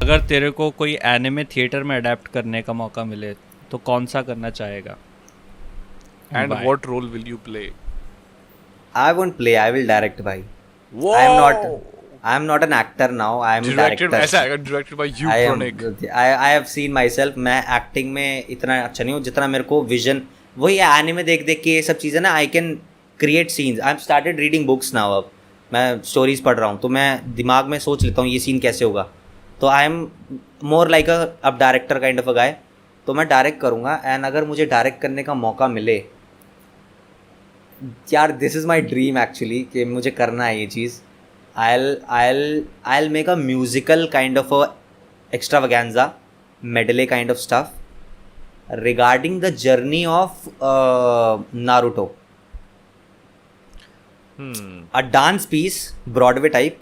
अगर तेरे को कोई एनिमे थिएटर में अडेप्ट करने का मौका मिले तो कौन सा करना चाहेगा? And what role will you play? I won't play, I will direct bhai. Whoa! I am not an actor now, I am a Directed, director. ऐसा आएगा, directed by you, Chronic. I have seen myself, मैं acting में इतना अच्छा नहीं हूँ जितना मेरे को विजन, वही एनिमे देख देख के ये सब चीज़ें ना, I can create scenes. I am started reading books now. अब मैं स्टोरीज पढ़ रहा हूँ तो मैं दिमाग में सोच लेता हूँ ये सीन कैसे होगा. तो आई एम मोर लाइक अब डायरेक्टर काइंड ऑफ अ गाय. तो मैं डायरेक्ट करूँगा. एंड अगर मुझे डायरेक्ट करने का मौका मिले यार, this is my dream actually कि मुझे करना है ये चीज़. I'll make a musical kind of a extravaganza medley kind of stuff regarding the journey of Naruto. A dance piece, Broadway type.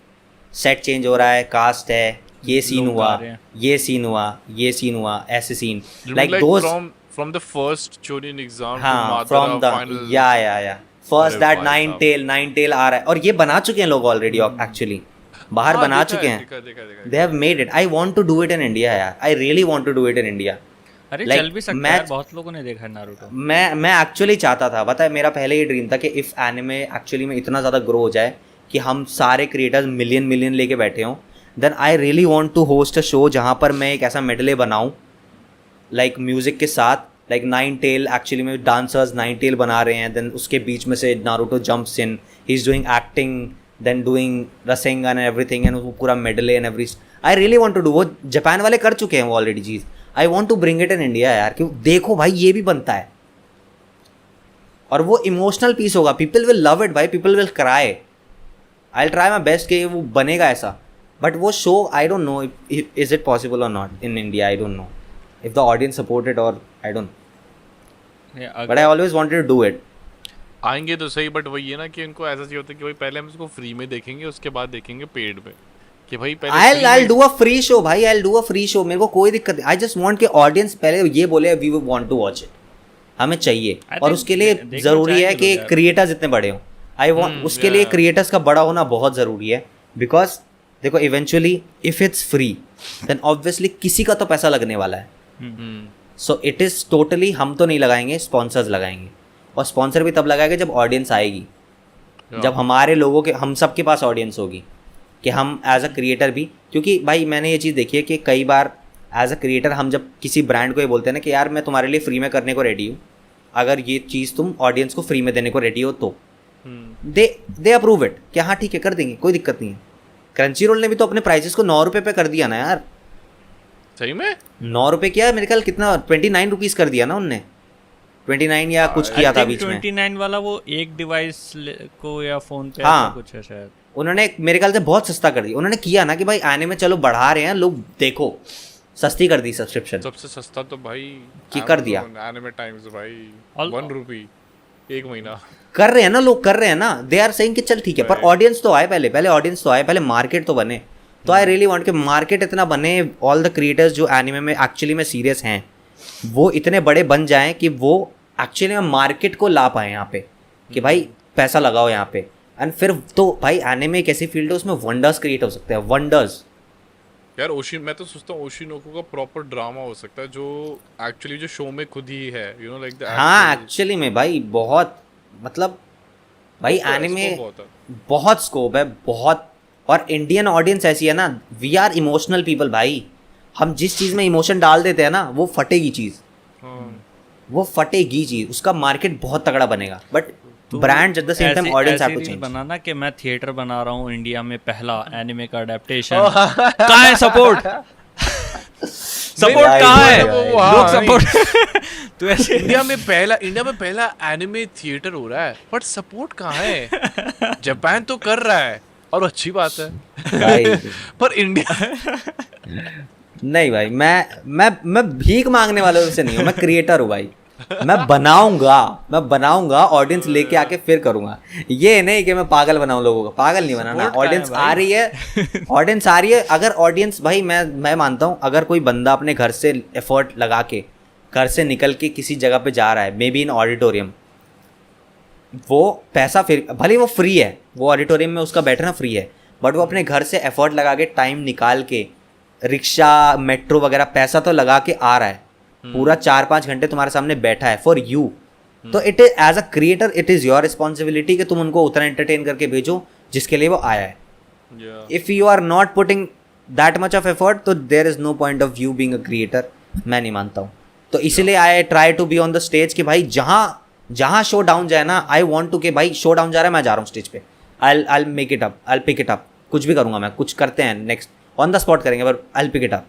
Set change हो रहा है, कास्ट है, ये सीन हुआ, ये सीन हुआ, ये सीन हुआ, ऐसे scene like those from the first Chunin exam हाँ, to from Madara the final. yeah first that nine tail आ रहा है. और ये बना चुके हैं लोग ऑलरेडी एक्चुअली, बाहर बना चुके हैं. They have made it. I want to do it in India यार. I really want to do it in India. अरे like, चल भी सकता है, बहुत लोगों ने देखा है नारुतो. मैं एक्चुअली चाहता था, पता है मेरा पहले ये ड्रीम था कि इफ़ एनिमे एक्चुअली में इतना ज़्यादा ग्रो हो जाए कि हम सारे क्रिएटर्स मिलियन लेके बैठे हों, then I really want to host a show जहाँ पर मैं एक ऐसा मेडले बनाऊँ लाइक म्यूज़िक के साथ. लाइक नाइन टेल एक्चुअली में डांसर्स नाइन टेल बना रहे हैं, देन उसके बीच में से Naruto jumps in, he is doing acting, then doing Rasengan and everything, and वो पूरा medley and every. I really want to do. वो जापान वाले कर चुके हैं वो ऑलरेडी चीज़. I want to bring it in India यार, क्यों देखो भाई ये भी बनता है और वो इमोशनल पीस होगा. पीपल विल लव इट भाई, people will cry. I try my best कि वो बनेगा ऐसा. बट वो show I don't know is it possible और not in India. I don't know if the audience support it or I don't know. But I always wanted to do it. आएंगे तो सही, but वही है ना कि इनको ऐसा चाहिए होता है कि भाई पहले हम इसको फ्री में देखेंगे, उसके बाद देखेंगे पेड में. कि भाई पहले I'll do a free show भाई. I'll do a free show. मेरे को कोई दिक्कत नहीं. I just want कि audience पहले ये बोले we want to watch it. हमें चाहिए. और उसके लिए ज़रूरी है कि क्रिएटर्स इतने बड़े हों. I want उसके लिए क्रिएटर्स का बड़ा होना बहुत ज़रूरी है. Because देखो eventually if it's free then obviously किसी का तो पैसा लगने वाला है. सो इट इज़ टोटली, हम तो नहीं लगाएंगे, स्पॉन्सर्स लगाएंगे. और स्पॉन्सर भी तब लगाएंगे जब ऑडियंस आएगी, जब हमारे लोगों के, हम सब के पास ऑडियंस होगी कि हम एज अ क्रिएटर भी. क्योंकि भाई मैंने ये चीज़ देखी है कि कई बार एज अ क्रिएटर हम जब किसी ब्रांड को ये बोलते हैं ना कि यार मैं तुम्हारे लिए फ्री में करने को रेडी हूँ, अगर ये चीज़ तुम ऑडियंस को फ्री में देने को रेडी हो तो दे अप्रूव इट कि हाँ ठीक है कर देंगे, कोई दिक्कत नहीं है. क्रंची रोल ने भी तो अपने प्राइसेस को 9 रुपये पे कर दिया ना यार. सही में 9 रुपये क्या, मेरे ख्याल कितना 29 रुपीज़ कर दिया ना उनने. 29 या कुछ किया था बीच में. 29 वाला वो एक डिवाइस को या फोन पे हाँ, कुछ है शायद. उन्होंने मेरे ख्याल से बहुत सस्ता कर दिया. उन्होंने किया ना कि भाई आने में चलो बढ़ा रहे हैं लोग, देखो सस्ती कर दी सब्सक्रिप्शन. सबसे सस्ता तो भाई कि कर दिया एनिमे टाइम्स भाई 1 रुपी एक महीना कर रहे हैं ना लोग, कर रहे हैं ना. दे आर सेइंग कि चल ठीक है, पर ऑडियंस तो आए, पहले ऑडियंस तो आए, पहले मार्केट तो बने. तो आई रियली वांट कि मार्केट इतना बने, ऑल द क्रिएटर्स जो एनिमे में एक्चुअली में सीरियस हैं वो इतने बड़े बन जाएं कि वो एक्चुअली में मार्केट को ला पाए यहाँ पे कि भाई पैसा लगाओ यहाँ पे. एंड फिर तो भाई एनिमे एक ऐसी फील्ड है उसमें वंडर्स क्रिएट हो सकते हैं, वंडर्स यार. मैं तो सोचता हूँ ओशिनोको का प्रॉपर ड्रामा हो सकता है जो एक्चुअली जो शो में खुद ही है, यू नो लाइक द. हाँ एक्चुअली में भाई बहुत, मतलब भाई एनिमे बहुत स्कोप है बहुत. और इंडियन ऑडियंस ऐसी है ना, वी आर इमोशनल पीपल भाई. हम जिस चीज़ में इमोशन डाल देते हैं ना वो फटेगी चीज़, वो फटेगी चीज़, उसका मार्केट बहुत तगड़ा बनेगा. But brand at the same time audience have to change. बनाना कि मैं थिएटर बना रहा हूँ इंडिया में पहला एनिमे का अडेप्टेशन. कहाँ है सपोर्ट? सपोर्ट कहाँ है? लोग सपोर्ट तो ऐसे इंडिया में पहला एनिमे थिएटर हो रहा है, बट सपोर्ट कहाँ है? जापान तो कर रहा है और अच्छी बात है पर इंडिया नहीं भाई. मैं भीख मांगने वालों से नहीं हूँ, मैं क्रिएटर हूँ भाई. मैं बनाऊंगा ऑडियंस लेके आके फिर करूंगा. ये नहीं कि मैं पागल बनाऊं लोगों को, पागल नहीं बनाना. ऑडियंस आ रही है. अगर ऑडियंस भाई मैं मानता हूँ अगर कोई बंदा अपने घर से एफर्ट लगा के घर से निकल के किसी जगह पे जा रहा है, मे बी इन ऑडिटोरियम, वो पैसा फिर भले वो फ्री है, वो ऑडिटोरियम में उसका बैठना फ्री है, बट वो अपने घर से एफर्ट लगा के टाइम निकाल के रिक्शा मेट्रो वगैरह पैसा तो लगा के आ रहा है, पूरा 4-5 घंटे तुम्हारे सामने बैठा है फॉर यू, तो it is as a creator it is your responsibility कि तुम उनको उतना एंटरटेन करके भेजो जिसके लिए वो आया है. If you are not putting that much of effort तो there is no point of view being a creator. मैं नहीं मानता हूँ. तो इसीलिए I try to be on the stage कि भाई जहाँ शो डाउन जाए ना, आई वॉन्ट टू कि भाई शो डाउन जा रहा है, मैं जा रहा हूँ स्टेज पे, I make it up, I pick it up, कुछ भी करूँगा मैं, कुछ करते हैं नेक्स्ट ऑन द स्पॉट करेंगे पर आई पिक इट अप.